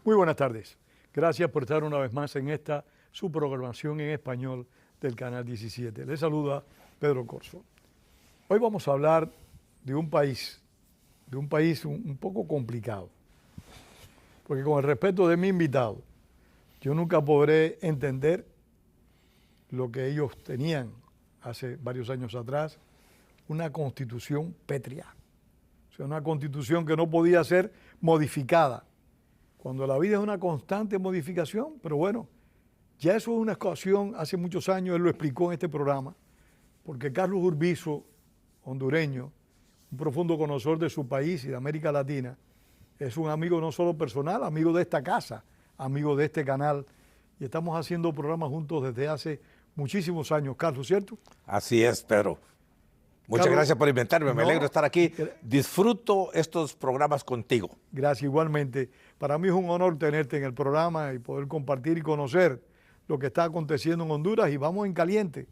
Muy buenas tardes. Gracias por estar una vez más en esta su programación en español del Canal 17. Les saluda Pedro Corzo. Hoy vamos a hablar de un país un poco complicado. Porque con el respeto de mi invitado, yo nunca podré entender lo que ellos tenían hace varios años atrás, una constitución pétrea. O sea, una constitución que no podía ser modificada. Cuando la vida es una constante modificación, pero bueno, ya eso es una ocasión, hace muchos años él lo explicó en este programa, porque Carlos Urbizo, hondureño, un profundo conocedor de su país y de América Latina, es un amigo no solo personal, amigo de esta casa, amigo de este canal, y estamos haciendo programas juntos desde hace muchísimos años. Carlos, ¿cierto? Así es, Pedro. Muchas Carlos, gracias por invitarme, me alegro de estar aquí. que- Disfruto estos programas contigo. Gracias, igualmente. Para mí es un honor tenerte en el programa y poder compartir y conocer lo que está aconteciendo en Honduras, y vamos en caliente.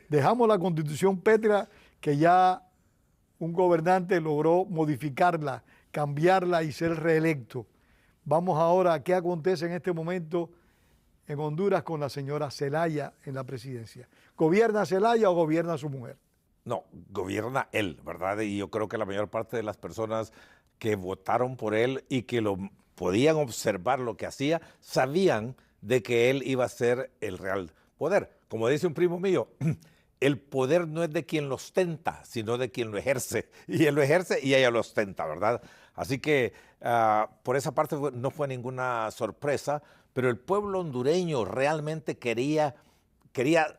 Dejamos la constitución pétrea que ya un gobernante logró modificarla, cambiarla y ser reelecto. Vamos ahora a qué acontece en este momento en Honduras con la señora Zelaya en la presidencia. ¿Gobierna Zelaya o gobierna su mujer? No, gobierna él, ¿verdad? Y yo creo que la mayor parte de las personas que votaron por él y que lo podían observar lo que hacía, sabían de que él iba a ser el real poder. Como dice un primo mío, el poder no es de quien lo ostenta, sino de quien lo ejerce. Y él lo ejerce y ella lo ostenta, ¿verdad? Así que por esa parte no fue ninguna sorpresa, pero el pueblo hondureño realmente quería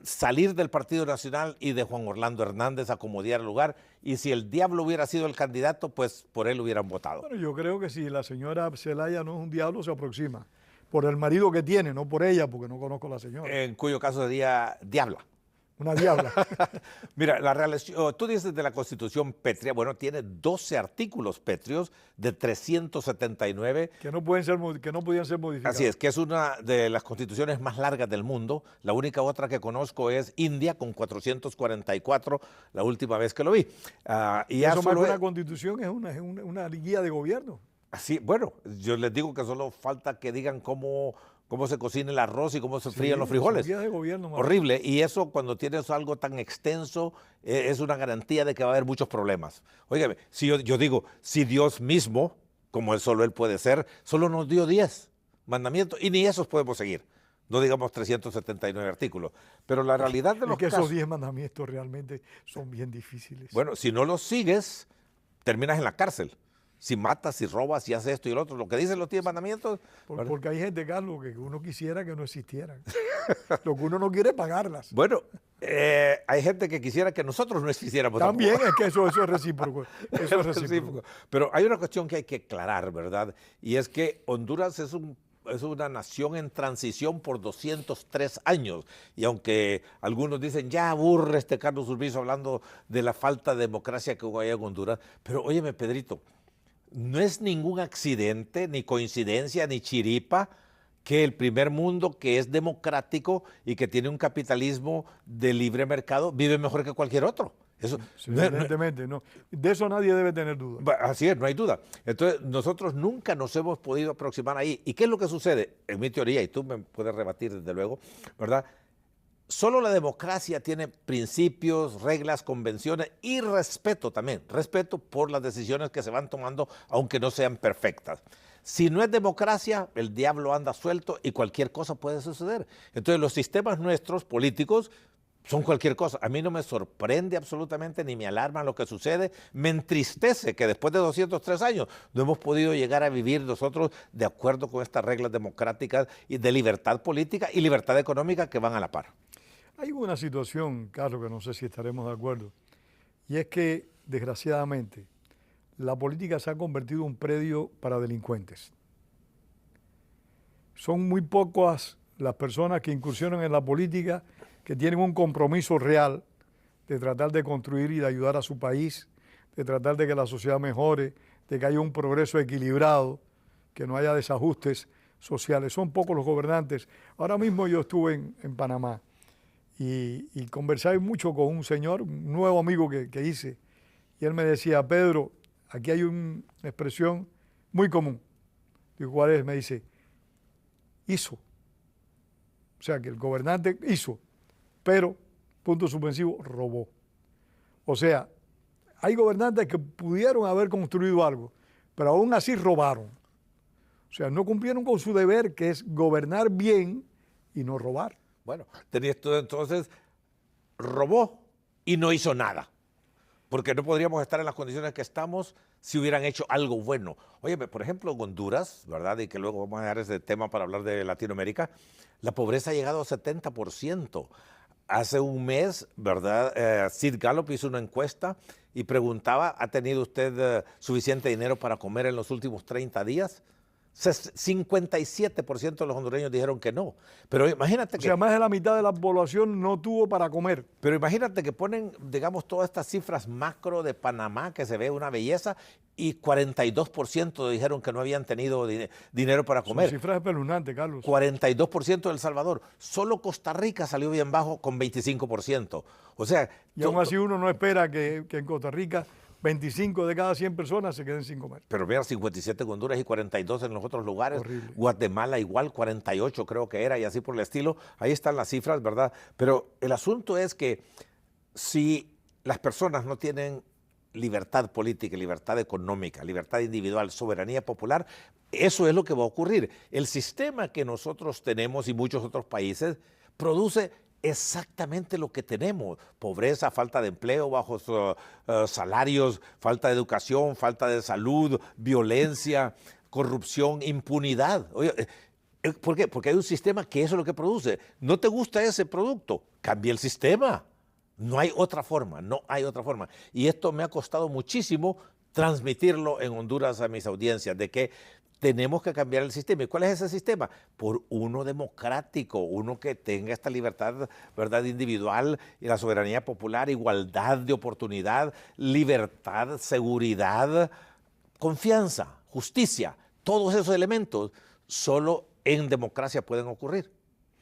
salir del Partido Nacional y de Juan Orlando Hernández, acomodar el lugar, y si el diablo hubiera sido el candidato, pues por él hubieran votado. Bueno, yo creo que si la señora Zelaya no es un diablo, se aproxima. Por el marido que tiene, no por ella, porque no conozco a la señora. En cuyo caso sería diabla. Una diabla. Mira, tú dices de la Constitución pétrea, bueno, tiene 12 artículos pétreos de 379. que no podían ser modificados. Así es, que es una de las constituciones más largas del mundo. La única otra que conozco es India, con 444, la última vez que lo vi. Y ya Eso más que solo una constitución es una guía de gobierno. así, bueno, yo les digo que solo falta que digan cómo se cocina el arroz y cómo se fríen los frijoles. Son guías de gobierno. Horrible. Y eso, cuando tienes algo tan extenso, es una garantía de que va a haber muchos problemas. Óigame, si yo digo, si Dios mismo, como solo Él puede ser, solo nos dio 10 mandamientos y ni esos podemos seguir. No digamos 379 artículos. Pero la realidad de los Es que casos, esos 10 mandamientos realmente son bien difíciles. bueno, si no los sigues, terminas en la cárcel. Si matas, si robas, si haces esto y lo otro, lo que dicen los 10 mandamientos. Porque hay gente, Carlos, que uno quisiera que no existieran. Lo que uno no quiere es pagarlas. Bueno, hay gente que quisiera que nosotros no existiéramos. También tampoco. es que eso es recíproco. Eso es recíproco. Pero hay una cuestión que hay que aclarar, ¿verdad? Y es que Honduras es una nación en transición por 203 años. Y aunque algunos dicen, ya aburre este Carlos Urbizo hablando de la falta de democracia que hubo allá en Honduras, pero óyeme, Pedrito, no es ningún accidente, ni coincidencia, ni chiripa que el primer mundo, que es democrático y que tiene un capitalismo de libre mercado, vive mejor que cualquier otro. Eso, Sí, evidentemente, no. De eso nadie debe tener duda. así es, no hay duda. Entonces, nosotros nunca nos hemos podido aproximar ahí. ¿Y qué es lo que sucede? En mi teoría, y tú me puedes rebatir desde luego, ¿verdad? Solo la democracia tiene principios, reglas, convenciones y respeto también. Respeto por las decisiones que se van tomando, aunque no sean perfectas. Si no es democracia, el diablo anda suelto y cualquier cosa puede suceder. Entonces los sistemas nuestros políticos son cualquier cosa. A mí no me sorprende absolutamente ni me alarma lo que sucede. Me entristece que después de 203 años no hemos podido llegar a vivir nosotros de acuerdo con estas reglas democráticas y de libertad política y libertad económica que van a la par. Hay una situación, Carlos, que no sé si estaremos de acuerdo, y es que, desgraciadamente, la política se ha convertido en un predio para delincuentes. Son muy pocas las personas que incursionan en la política que tienen un compromiso real de tratar de construir y de ayudar a su país, de tratar de que la sociedad mejore, de que haya un progreso equilibrado, que no haya desajustes sociales. Son pocos los gobernantes. Ahora mismo yo estuve en Panamá y conversé mucho con un señor, un nuevo amigo que hice, y él me decía, Pedro, aquí hay una expresión muy común. Digo, ¿cuál es? Me dice, hizo. O sea, que el gobernante hizo, pero, punto suspensivo, robó. O sea, hay gobernantes que pudieron haber construido algo, pero aún así robaron. O sea, no cumplieron con su deber, que es gobernar bien y no robar. Bueno, entonces robó y no hizo nada. Porque no podríamos estar en las condiciones que estamos si hubieran hecho algo bueno. Oye, por ejemplo, en Honduras, ¿verdad? Y que luego vamos a dejar ese tema para hablar de Latinoamérica, la pobreza ha llegado a 70%. Hace un mes, ¿verdad? Sid Gallup hizo una encuesta y preguntaba, ¿ha tenido usted suficiente dinero para comer en los últimos 30 días? 57% de los hondureños dijeron que no. Pero imagínate que... O sea, más de la mitad de la población no tuvo para comer. Pero imagínate que ponen, digamos, todas estas cifras macro de Panamá, que se ve una belleza, y 42% dijeron que no habían tenido dinero para comer. Son cifras espeluznantes, Carlos. 42% de El Salvador. Solo Costa Rica salió bien bajo con 25%. O sea... Y aún así uno no espera que en Costa Rica 25 de cada 100 personas se queden sin comer. Pero mira, 57 en Honduras y 42 en los otros lugares. Horrible. Guatemala igual, 48 creo que era, y así por el estilo. Ahí están las cifras, ¿verdad? Pero el asunto es que si las personas no tienen libertad política, libertad económica, libertad individual, soberanía popular, eso es lo que va a ocurrir. El sistema que nosotros tenemos y muchos otros países produce exactamente lo que tenemos: pobreza, falta de empleo, bajos salarios, falta de educación, falta de salud, violencia, corrupción, impunidad. Oye, ¿por qué? Porque hay un sistema que eso es lo que produce. ¿No te gusta ese producto? Cambia el sistema. No hay otra forma, no hay otra forma. Y esto me ha costado muchísimo transmitirlo en Honduras a mis audiencias, de que tenemos que cambiar el sistema. ¿Y cuál es ese sistema? Por uno democrático, uno que tenga esta libertad, ¿verdad?, individual y la soberanía popular, igualdad de oportunidad, libertad, seguridad, confianza, justicia. Todos esos elementos solo en democracia pueden ocurrir.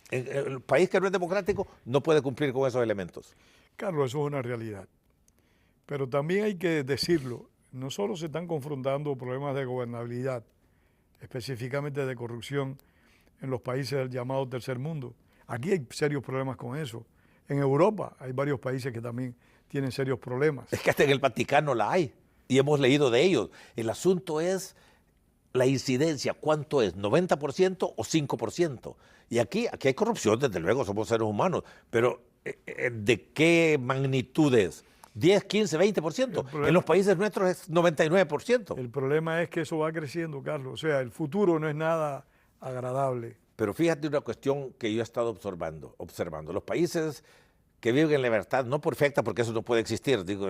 El país que no es democrático no puede cumplir con esos elementos. Carlos, eso es una realidad. Pero también hay que decirlo, no solo se están confrontando problemas de gobernabilidad, específicamente de corrupción en los países del llamado tercer mundo. Aquí hay serios problemas con eso. En Europa hay varios países que también tienen serios problemas. Es que hasta en el Vaticano la hay y hemos leído de ellos. El asunto es la incidencia, ¿cuánto es? ¿90% o 5%? Y aquí hay corrupción, desde luego, somos seres humanos, pero ¿de qué magnitudes? 10, 15, 20%. En los países nuestros es 99%. El problema es que eso va creciendo, Carlos. O sea, el futuro no es nada agradable. Pero fíjate una cuestión que yo he estado observando. Los países que viven en libertad, no perfecta, porque eso no puede existir, digo,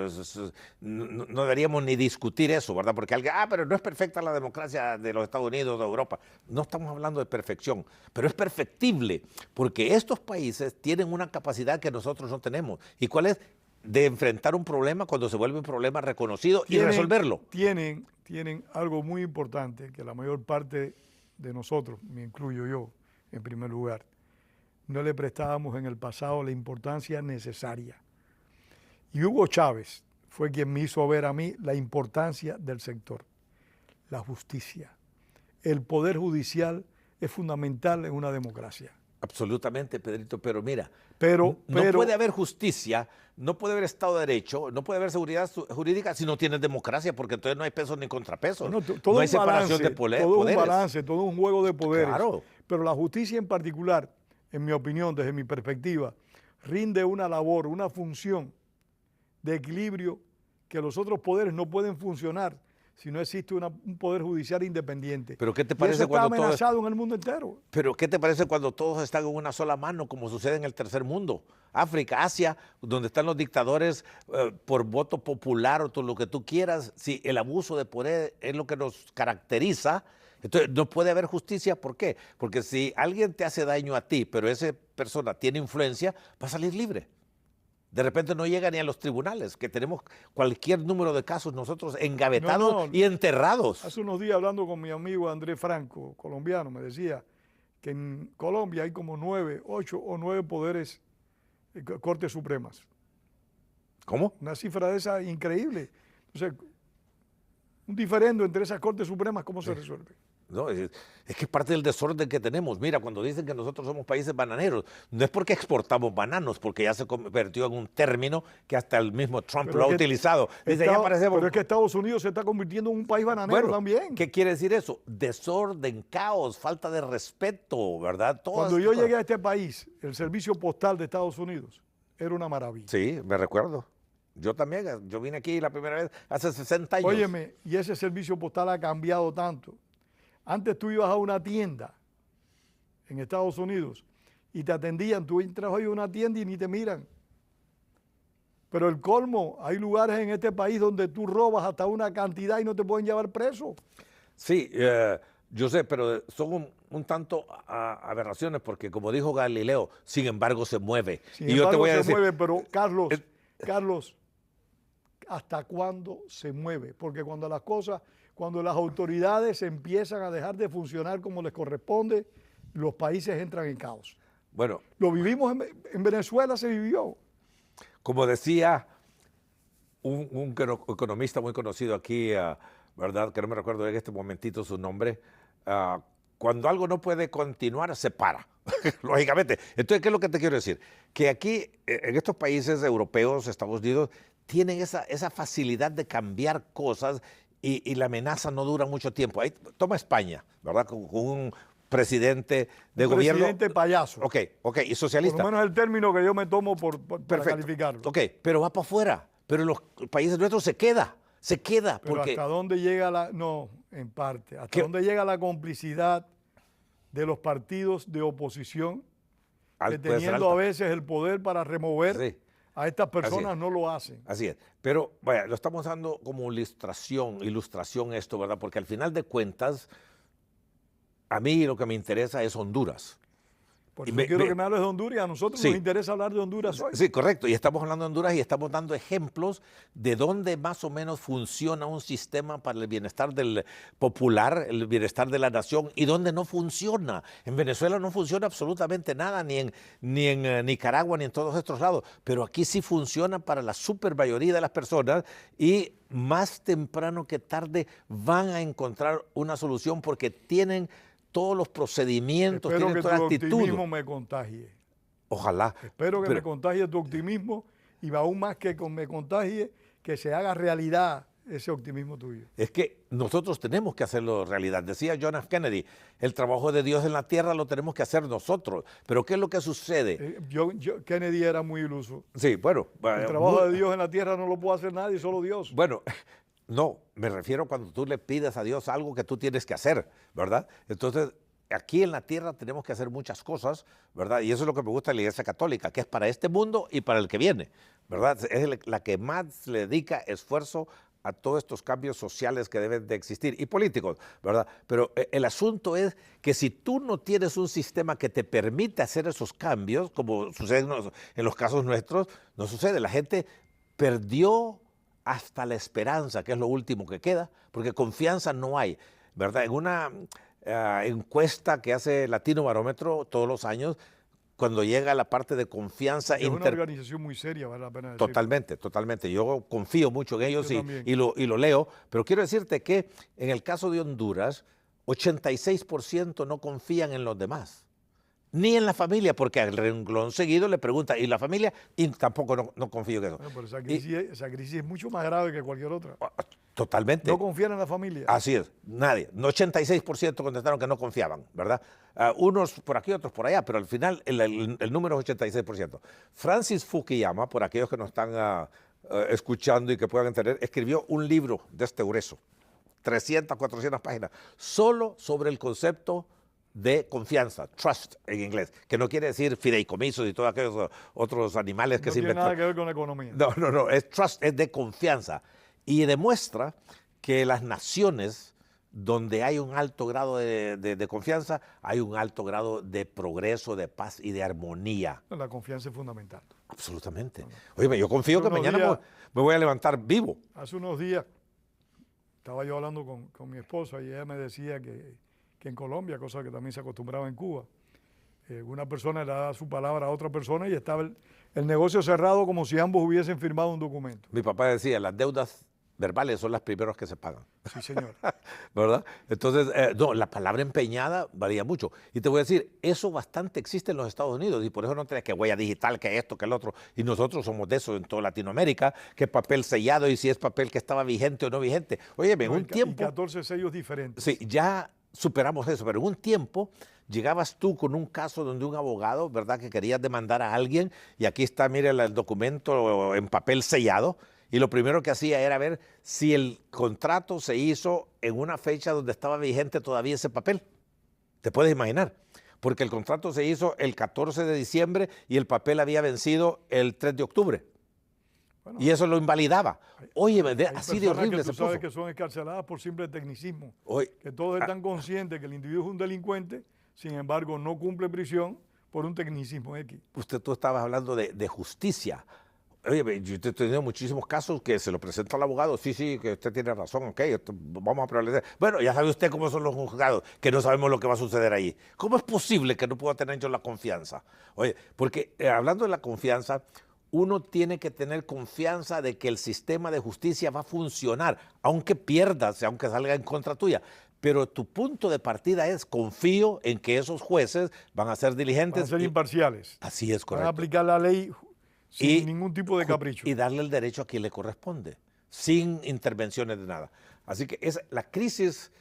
no deberíamos ni discutir eso, ¿verdad? Porque alguien, pero no es perfecta la democracia de los Estados Unidos, de Europa. No estamos hablando de perfección, pero es perfectible, porque estos países tienen una capacidad que nosotros no tenemos. ¿Y cuál es? De enfrentar un problema cuando se vuelve un problema reconocido y resolverlo. Tienen algo muy importante que la mayor parte de nosotros, me incluyo yo en primer lugar, no le prestábamos en el pasado la importancia necesaria. Y Hugo Chávez fue quien me hizo ver a mí la importancia del sector, la justicia. El poder judicial es fundamental en una democracia. Absolutamente, Pedrito, pero mira, no puede haber justicia, no puede haber Estado de Derecho, no puede haber seguridad jurídica si no tienes democracia, porque entonces no hay pesos ni contrapesos. No hay separación de poderes. Todo un balance, todo un juego de poderes. Claro. Pero la justicia en particular, en mi opinión, desde mi perspectiva, rinde una labor, una función de equilibrio que los otros poderes no pueden funcionar si no existe un poder judicial independiente. ¿Pero qué te parece está amenazado en el mundo entero? ¿Pero qué te parece cuando todos están en una sola mano, como sucede en el tercer mundo? África, Asia, donde están los dictadores por voto popular o todo lo que tú quieras. Si el abuso de poder es lo que nos caracteriza, entonces no puede haber justicia. ¿Por qué? Porque si alguien te hace daño a ti, pero esa persona tiene influencia, va a salir libre. De repente no llega ni a los tribunales, que tenemos cualquier número de casos nosotros engavetados y enterrados. Hace unos días hablando con mi amigo Andrés Franco, colombiano, me decía que en Colombia hay como 8 o 9 poderes, cortes supremas. ¿Cómo? Una cifra de esa increíble. Entonces, un diferendo entre esas cortes supremas, ¿cómo se resuelve? ¿no? Es que es parte del desorden que tenemos. Mira, cuando dicen que nosotros somos países bananeros, no es porque exportamos bananos, porque ya se convirtió en un término que hasta el mismo Trump lo ha utilizado. Dice, ya parecemos... Pero es que Estados Unidos se está convirtiendo en un país bananero también. ¿Qué quiere decir eso? Desorden, caos, falta de respeto, ¿verdad? Cuando yo llegué a este país, el servicio postal de Estados Unidos era una maravilla. Sí, me recuerdo. Yo también, yo vine aquí la primera vez hace 60 años. Óyeme, y ese servicio postal ha cambiado tanto. Antes tú ibas a una tienda en Estados Unidos y te atendían, tú entras hoy a una tienda y ni te miran. Pero el colmo, hay lugares en este país donde tú robas hasta una cantidad y no te pueden llevar preso. Sí, yo sé, pero son un tanto aberraciones porque como dijo Galileo, sin embargo se mueve. Sin embargo, yo te voy a decir, mueve, pero Carlos, ¿hasta cuándo se mueve? Porque cuando las autoridades empiezan a dejar de funcionar como les corresponde, los países entran en caos. Bueno, lo vivimos en Venezuela, se vivió. Como decía un economista muy conocido aquí, ¿verdad? Que no me recuerdo en este momentito su nombre. Cuando algo no puede continuar, se para, lógicamente. Entonces, ¿qué es lo que te quiero decir? Que aquí, en estos países europeos, Estados Unidos, tienen esa facilidad de cambiar cosas y la amenaza no dura mucho tiempo. Ahí, toma España, ¿verdad? Con un presidente de gobierno. Presidente payaso. Ok, y socialista. Por lo menos el término que yo me tomo para calificarlo. Ok, pero va para afuera. Pero en los países nuestros se queda. Pero porque... ¿hasta dónde llega en parte, hasta dónde llega la complicidad de los partidos de oposición que teniendo a veces el poder para remover a estas personas no lo hacen? Así es. Pero, vaya, lo estamos dando como ilustración esto, ¿verdad? Porque al final de cuentas, a mí lo que me interesa es Honduras. Por eso quiero que me hables de Honduras y a nosotros nos interesa hablar de Honduras hoy. Sí, correcto. Y estamos hablando de Honduras y estamos dando ejemplos de dónde más o menos funciona un sistema para el bienestar del popular, el bienestar de la nación, y dónde no funciona. En Venezuela no funciona absolutamente nada, ni en Nicaragua, ni en todos estos lados. Pero aquí sí funciona para la super mayoría de las personas y más temprano que tarde van a encontrar una solución porque tienen todos los procedimientos, tienen toda la actitud. Espero que tu optimismo me contagie. Ojalá. Espero que me contagie tu optimismo y aún más que me contagie, que se haga realidad ese optimismo tuyo. Es que nosotros tenemos que hacerlo realidad. Decía John F. Kennedy, el trabajo de Dios en la tierra lo tenemos que hacer nosotros. Pero ¿qué es lo que sucede? Kennedy era muy iluso. Sí, bueno. El trabajo de Dios en la tierra no lo puede hacer nadie, solo Dios. Bueno, no, me refiero cuando tú le pides a Dios algo que tú tienes que hacer, ¿verdad? Entonces, aquí en la tierra tenemos que hacer muchas cosas, ¿verdad? Y eso es lo que me gusta de la Iglesia Católica, que es para este mundo y para el que viene, ¿verdad? Es la que más le dedica esfuerzo a todos estos cambios sociales que deben de existir y políticos, ¿verdad? Pero el asunto es que si tú no tienes un sistema que te permita hacer esos cambios, como sucede en los casos nuestros, no sucede. La gente perdió hasta la esperanza, que es lo último que queda, porque confianza no hay, ¿verdad? En una encuesta que hace Latino Barómetro todos los años, cuando llega la parte de confianza... Es una organización muy seria, vale la pena decirlo. Totalmente. Yo confío mucho en ellos y lo leo, pero quiero decirte que en el caso de Honduras, 86% no confían en los demás. Ni en la familia, porque al renglón seguido le pregunta, ¿y la familia? Y tampoco no confío en eso. Bueno, pero esa crisis es mucho más grave que cualquier otra. Totalmente. No confían en la familia. Así es, nadie. 86% contestaron que no confiaban, ¿verdad? Unos por aquí, otros por allá, pero al final el número es 86%. Francis Fukuyama, por aquellos que nos están escuchando y que puedan entender, escribió un libro de este grueso, 300, 400 páginas, solo sobre el concepto de confianza, trust en inglés, que no quiere decir fideicomisos y todos aquellos otros animales que se inventan. No tiene nada que ver con la economía. No, es trust, es de confianza. Y demuestra que las naciones donde hay un alto grado de confianza, hay un alto grado de progreso, de paz y de armonía. La confianza es fundamental. Absolutamente. Oye, yo confío que mañana me voy a levantar vivo. Hace unos días estaba yo hablando con mi esposa y ella me decía que en Colombia, cosa que también se acostumbraba en Cuba, una persona le da su palabra a otra persona y estaba el negocio cerrado como si ambos hubiesen firmado un documento. Mi papá decía, las deudas verbales son las primeras que se pagan. Sí, señor. ¿Verdad? Entonces, no, la palabra empeñada varía mucho. Y te voy a decir, eso bastante existe en los Estados Unidos y por eso no tenés que huella digital, que esto, que el otro. Y nosotros somos de eso en toda Latinoamérica, que papel sellado y si es papel que estaba vigente o no vigente. Oye, en un tiempo... Y 14 sellos diferentes. Sí, ya superamos eso, pero en un tiempo llegabas tú con un caso donde un abogado, ¿verdad?, que querías demandar a alguien y aquí está, mire, el documento en papel sellado y lo primero que hacía era ver si el contrato se hizo en una fecha donde estaba vigente todavía ese papel. ¿Te puedes imaginar? Porque el contrato se hizo el 14 de diciembre y el papel había vencido el 3 de octubre. Bueno, y eso lo invalidaba. Oye, así de horrible se puso. Tú sabes que son escarceladas por simple tecnicismo. Que todos están conscientes que el individuo es un delincuente, sin embargo no cumple prisión por un tecnicismo X. Tú estabas hablando de justicia. Oye, yo he tenido muchísimos casos que se lo presento al abogado. Sí, que usted tiene razón, ok, vamos a prevalecer. Bueno, ya sabe usted cómo son los juzgados, que no sabemos lo que va a suceder ahí. ¿Cómo es posible que no pueda tener yo la confianza? Oye, porque hablando de la confianza, uno tiene que tener confianza de que el sistema de justicia va a funcionar, aunque pierdas, aunque salga en contra tuya. Pero tu punto de partida es, confío en que esos jueces van a ser diligentes. Van a ser imparciales. Así es, correcto. Van a aplicar la ley sin ningún tipo de capricho. Y darle el derecho a quien le corresponde, sin intervenciones de nada. Así que la crisis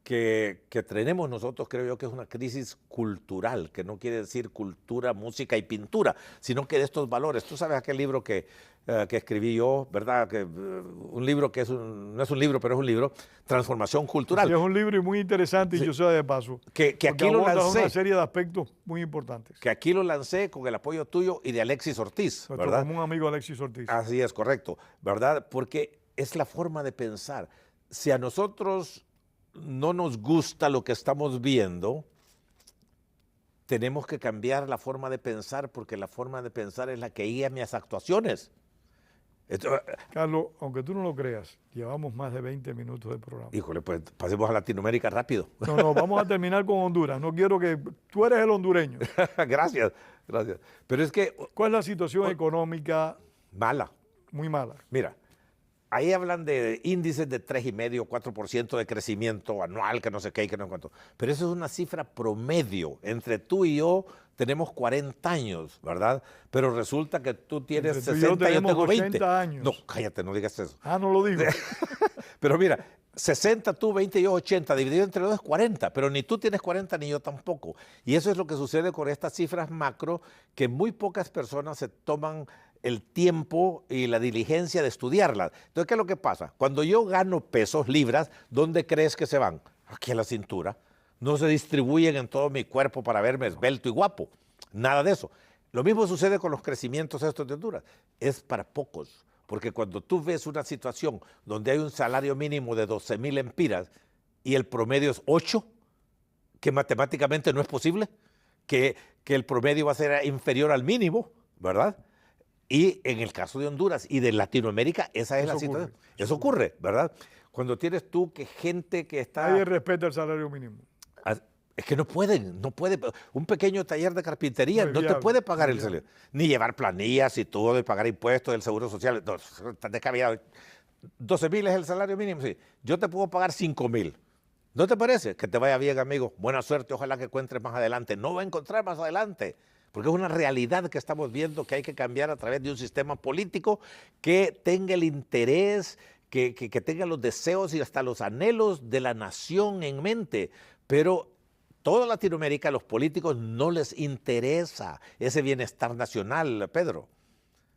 que tenemos nosotros, creo yo que es una crisis cultural, que no quiere decir cultura, música y pintura, sino que de estos valores. Tú sabes aquel libro que escribí yo, ¿verdad? Un libro que no es un libro, pero es un libro, Transformación Cultural. Sí, es un libro muy interesante y yo sé de paso. Que aquí lo lancé. Una serie de aspectos muy importantes. Que aquí lo lancé con el apoyo tuyo y de Alexis Ortiz, ¿verdad? Como un amigo Alexis Ortiz. Así es, correcto, ¿verdad? Porque es la forma de pensar. Si a nosotros no nos gusta lo que estamos viendo, tenemos que cambiar la forma de pensar porque la forma de pensar es la que guía mis actuaciones. Carlos, aunque tú no lo creas, llevamos más de 20 minutos de programa. Híjole, pues pasemos a Latinoamérica rápido. No, vamos a terminar con Honduras. No quiero que... Tú eres el hondureño. Gracias. Pero es que... ¿Cuál es la situación económica? Mala. Muy mala. Mira, ahí hablan de índices de 3,5, 4% de crecimiento anual, que no sé qué y que no sé cuánto. Pero eso es una cifra promedio. Entre tú y yo tenemos 40 años, ¿verdad? Pero resulta que tú tienes 60 y yo tengo 20. 80 años. No, cállate, no digas eso. No lo digo. Pero mira, 60 tú, 20 y yo 80, dividido entre los dos es 40, pero ni tú tienes 40 ni yo tampoco. Y eso es lo que sucede con estas cifras macro, que muy pocas personas se toman el tiempo y la diligencia de estudiarlas. Entonces, ¿qué es lo que pasa? Cuando yo gano pesos, libras, ¿dónde crees que se van? Aquí a la cintura. No se distribuyen en todo mi cuerpo para verme esbelto y guapo. Nada de eso. Lo mismo sucede con los crecimientos estos de Honduras. Es para pocos. Porque cuando tú ves una situación donde hay un salario mínimo de 12,000 lempiras y el promedio es 8, que matemáticamente no es posible, que el promedio va a ser inferior al mínimo, ¿verdad? Y en el caso de Honduras y de Latinoamérica, esa es la situación. Eso ocurre, ¿verdad? Cuando tienes tú que gente que está... Nadie respeta el salario mínimo. Es que no puede. Un pequeño taller de carpintería no te puede pagar el salario. Ni llevar planillas y todo, de pagar impuestos del Seguro Social. No, está descabellado. 12,000 es el salario mínimo, sí. Yo te puedo pagar 5,000. ¿No te parece? Que te vaya bien, amigo. Buena suerte, ojalá que encuentres más adelante. No va a encontrar más adelante. Porque es una realidad que estamos viendo que hay que cambiar a través de un sistema político que tenga el interés, que tenga los deseos y hasta los anhelos de la nación en mente. Pero toda Latinoamérica, a los políticos no les interesa ese bienestar nacional, Pedro.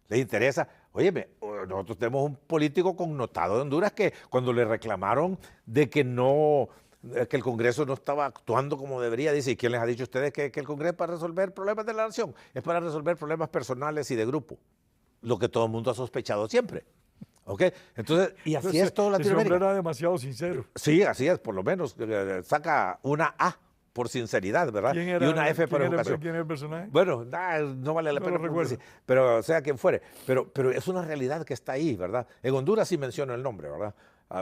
Les interesa, óyeme, nosotros tenemos un político connotado de Honduras que cuando le reclamaron de que el Congreso no estaba actuando como debería, dice, ¿y quién les ha dicho a ustedes que el Congreso es para resolver problemas de la nación? Es para resolver problemas personales y de grupo, lo que todo el mundo ha sospechado siempre. ¿Ok? Entonces, y así es todo Latinoamérica. Ese hombre era demasiado sincero. Sí, así es, por lo menos saca una A por sinceridad, ¿verdad? Y una F por educación. ¿Quién era el personaje? Bueno, no vale la pena decir, pero sea quien fuere. Pero es una realidad que está ahí, ¿verdad? En Honduras sí menciono el nombre, ¿verdad?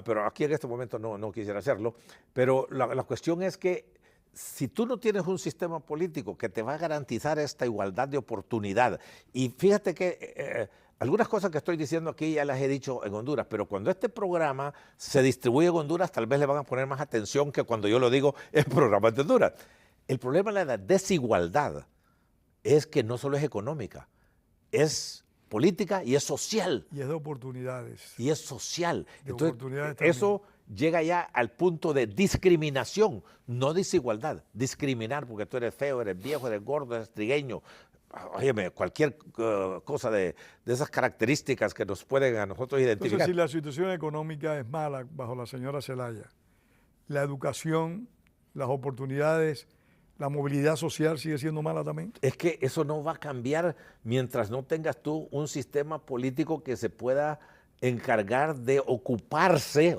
Pero aquí en este momento no quisiera hacerlo. Pero la cuestión es que si tú no tienes un sistema político que te va a garantizar esta igualdad de oportunidad, y fíjate que algunas cosas que estoy diciendo aquí ya las he dicho en Honduras, pero cuando este programa se distribuye en Honduras, tal vez le van a poner más atención que cuando yo lo digo en programas de Honduras. El problema de la desigualdad es que no solo es económica, es política y es social. Y es de oportunidades. Y es social. De Entonces, oportunidades también. eso llega ya al punto de discriminación, no desigualdad. Discriminar porque tú eres feo, eres viejo, eres gordo, eres trigueño. Óyeme, cualquier cosa de esas características que nos pueden a nosotros identificar. Entonces, si la situación económica es mala bajo la señora Zelaya, la educación, las oportunidades, la movilidad social sigue siendo mala también. Es que eso no va a cambiar mientras no tengas tú un sistema político que se pueda encargar de ocuparse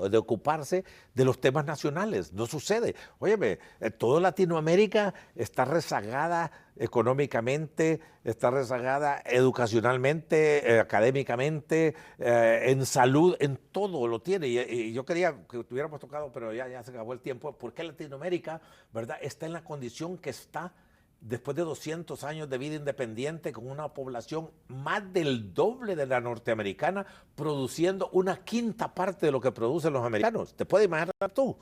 de los temas nacionales. No sucede. Óyeme, toda Latinoamérica está rezagada económicamente, está rezagada educacionalmente, académicamente, en salud, en todo lo tiene. Y yo quería que tuviéramos tocado, pero ya se acabó el tiempo. ¿Por qué Latinoamérica, verdad, está en la condición que está después de 200 años de vida independiente, con una población más del doble de la norteamericana, produciendo una quinta parte de lo que producen los americanos? ¿Te puedes imaginar tú?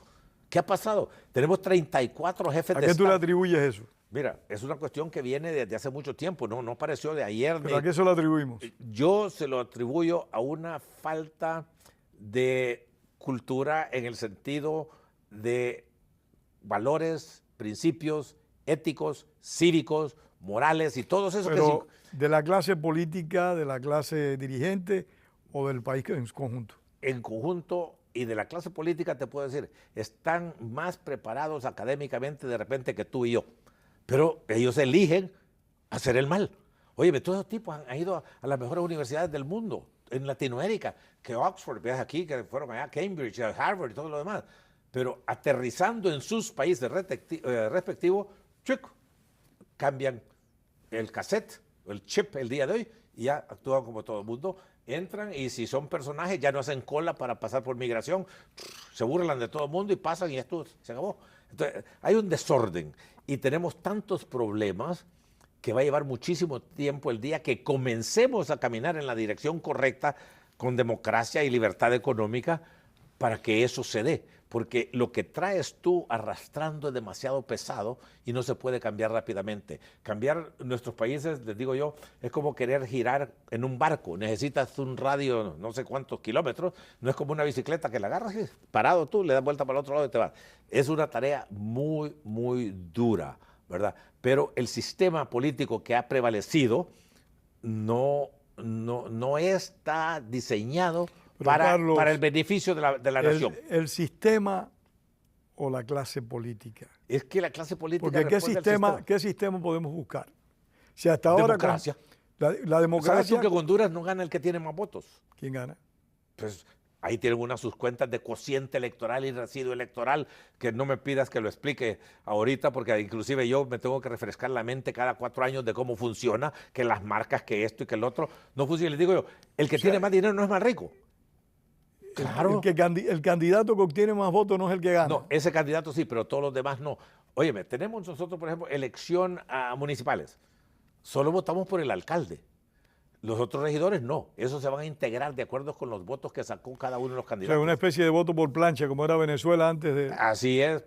¿Qué ha pasado? Tenemos 34 jefes de ¿A qué tú le Estado. atribuyes eso? Mira, es una cuestión que viene desde hace mucho tiempo, no apareció de ayer. ¿Pero a qué se lo atribuimos? Yo se lo atribuyo a una falta de cultura en el sentido de valores, principios éticos, cívicos, morales y todos esos. Pero ¿de la clase política, de la clase dirigente o del país en conjunto? En conjunto, y de la clase política te puedo decir, están más preparados académicamente de repente que tú y yo, pero ellos eligen hacer el mal. Oye, todos esos tipos han ido a las mejores universidades del mundo, en Latinoamérica, que Oxford, ves aquí, que fueron allá, Cambridge, Harvard y todo lo demás, pero aterrizando en sus países respectivos, cambian el cassette, el chip el día de hoy, y ya actúan como todo el mundo, entran y si son personajes ya no hacen cola para pasar por migración, se burlan de todo el mundo y pasan y esto se acabó. Entonces, hay un desorden y tenemos tantos problemas que va a llevar muchísimo tiempo el día que comencemos a caminar en la dirección correcta con democracia y libertad económica para que eso se dé. Porque lo que traes tú arrastrando es demasiado pesado y no se puede cambiar rápidamente. Cambiar nuestros países, les digo yo, es como querer girar en un barco. Necesitas un radio no sé cuántos kilómetros, no es como una bicicleta que la agarras y parado tú, le das vuelta para el otro lado y te vas. Es una tarea muy, muy dura, ¿verdad? Pero el sistema político que ha prevalecido no está diseñado Carlos, para el beneficio de la nación. ¿El sistema o la clase política? Es que la clase política... Porque ¿qué sistema podemos buscar? Si hasta ahora... Democracia. La democracia... ¿Sabes tú que Honduras no gana el que tiene más votos? ¿Quién gana? Pues ahí tienen sus cuentas de cociente electoral y residuo electoral, que no me pidas que lo explique ahorita, porque inclusive yo me tengo que refrescar la mente cada 4 años de cómo funciona, que las marcas, que esto y que el otro, no funciona. Les digo yo, el que tiene más dinero no es más rico. Claro. El candidato que obtiene más votos no es el que gana. No, ese candidato sí, pero todos los demás no. Óyeme, tenemos nosotros, por ejemplo, elección a municipales. Solo votamos por el alcalde. Los otros regidores no. Esos se van a integrar de acuerdo con los votos que sacó cada uno de los candidatos. O sea, una especie de voto por plancha, como era Venezuela antes de... Así es,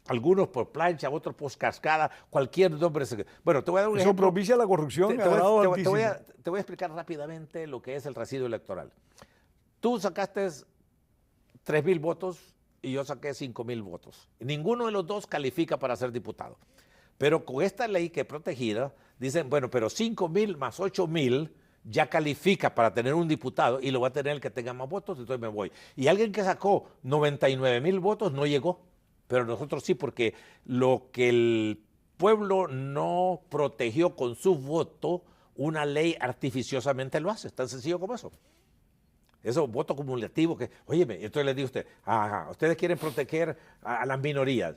algunos por plancha, otros por cascada, cualquier nombre. Bueno, te voy a dar un ejemplo. Eso propicia la corrupción. Te voy a explicar rápidamente lo que es el residuo electoral. Tú sacaste 3,000 votos y yo saqué 5,000 votos. Ninguno de los dos califica para ser diputado. Pero con esta ley que es protegida, dicen, bueno, pero 5,000 más 8,000 ya califica para tener un diputado y lo va a tener el que tenga más votos, entonces me voy. Y alguien que sacó 99,000 votos no llegó, pero nosotros sí, porque lo que el pueblo no protegió con su voto, una ley artificiosamente lo hace. Es tan sencillo como eso. Eso, voto acumulativo, que, óyeme, entonces le digo a usted, ustedes quieren proteger a las minorías,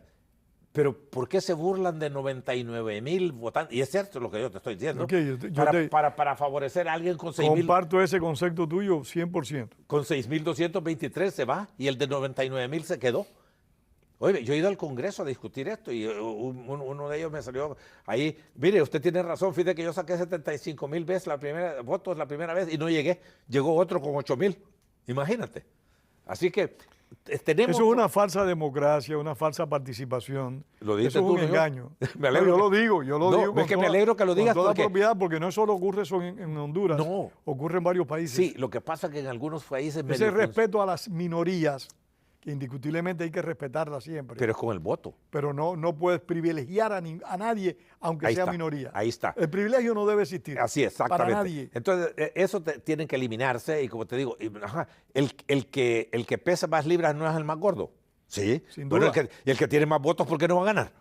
pero ¿por qué se burlan de 99,000 votantes? Y es cierto lo que yo te estoy diciendo, para favorecer a alguien con 6,000. Comparto ese concepto tuyo 100%. Con 6,223 se va y el de 99,000 se quedó. Oye, yo he ido al Congreso a discutir esto y uno de ellos me salió ahí, mire, usted tiene razón, fíjate que yo saqué 75,000 veces votos la primera vez y no llegué, llegó otro con 8,000, imagínate. Así que tenemos... Eso es una falsa democracia, una falsa participación. ¿Lo dijiste eso es tú, un no yo? engaño. Me alegro No, yo que- lo digo, yo lo No, digo. es que me alegro que lo digas con toda porque- propiedad, porque no solo ocurre eso en Honduras, No. ocurre en varios países. Sí, lo que pasa es que en algunos países... Ese medio respeto a las minorías, que indiscutiblemente hay que respetarlas siempre. Pero es con el voto. Pero no puedes privilegiar a nadie, aunque Ahí sea está, minoría. ahí está. El privilegio no debe existir. Así, exactamente. Para nadie. Entonces, eso tienen que eliminarse y como te digo, el que pesa más libras no es el más gordo. Sí. Sin Bueno, duda. y el que tiene más votos, ¿por qué no va a ganar?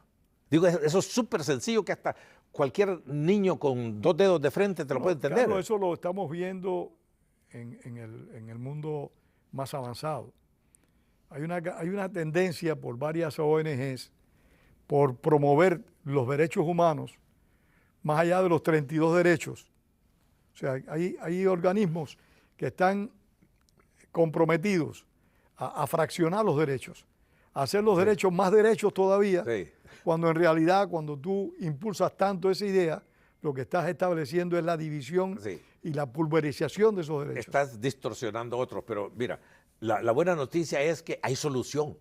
Digo, eso es súper sencillo que hasta cualquier niño con 2 dedos de frente te lo puede entender. Carlos, eso lo estamos viendo en el mundo más avanzado. Hay una tendencia por varias ONGs por promover los derechos humanos más allá de los 32 derechos. O sea, hay organismos que están comprometidos a fraccionar los derechos, a hacer los derechos más derechos todavía, Sí. cuando en realidad cuando tú impulsas tanto esa idea, lo que estás estableciendo es la división Sí. y la pulverización de esos derechos. Estás distorsionando otros, pero mira, la buena noticia es que hay solución.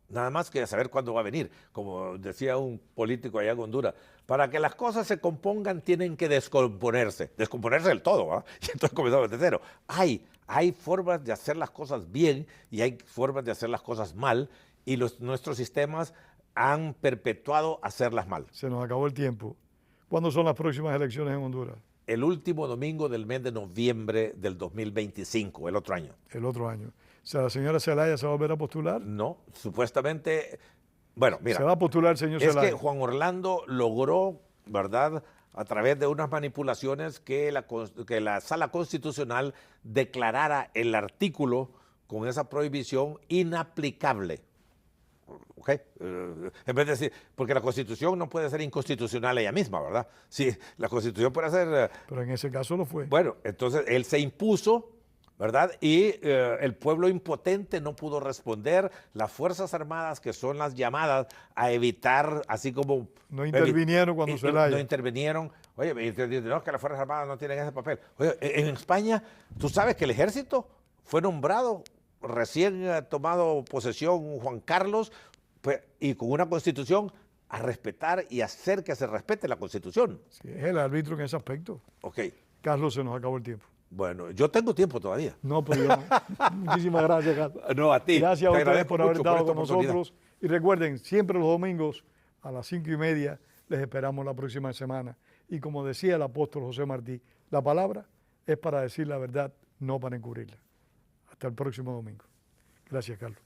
Nada más que saber cuándo va a venir. Como decía un político allá en Honduras, para que las cosas se compongan tienen que descomponerse. Descomponerse del todo, ¿va? Y entonces comenzamos desde cero. Hay formas de hacer las cosas bien y hay formas de hacer las cosas mal y nuestros sistemas han perpetuado hacerlas mal. Se nos acabó el tiempo. ¿Cuándo son las próximas elecciones en Honduras? El último domingo del mes de noviembre del 2025, el otro año. El otro año. O sea, la señora Zelaya se va a volver a postular. No, supuestamente, bueno, mira. Se va a postular el señor Es Zelaya. que Juan Orlando logró, ¿verdad?, a través de unas manipulaciones que la Sala Constitucional declarara el artículo con esa prohibición inaplicable. ¿Ok? En vez de decir, porque la Constitución no puede ser inconstitucional ella misma, ¿verdad? Sí, la Constitución puede ser... Pero en ese caso lo fue. Bueno, entonces él se impuso, ¿verdad? Y el pueblo impotente no pudo responder. Las Fuerzas Armadas, que son las llamadas a evitar, así como... No intervinieron cuando Zelaya. No intervinieron. Oye, no, es que las Fuerzas Armadas no tienen ese papel. Oye, en España, tú sabes que el ejército fue nombrado, recién tomado posesión Juan Carlos, pues, y con una constitución a respetar y hacer que se respete la constitución. Sí, es el árbitro en ese aspecto. Ok. Carlos, se nos acabó el tiempo. Bueno, yo tengo tiempo todavía. No, pero yo no. Muchísimas gracias, Carlos. No, a ti. Gracias a Te ustedes agradezco por haber mucho estado esta con oportunidad. nosotros. Y recuerden, siempre los domingos a las 5:30 les esperamos la próxima semana. Y como decía el apóstol José Martí, la palabra es para decir la verdad, no para encubrirla. Hasta el próximo domingo. Gracias, Carlos.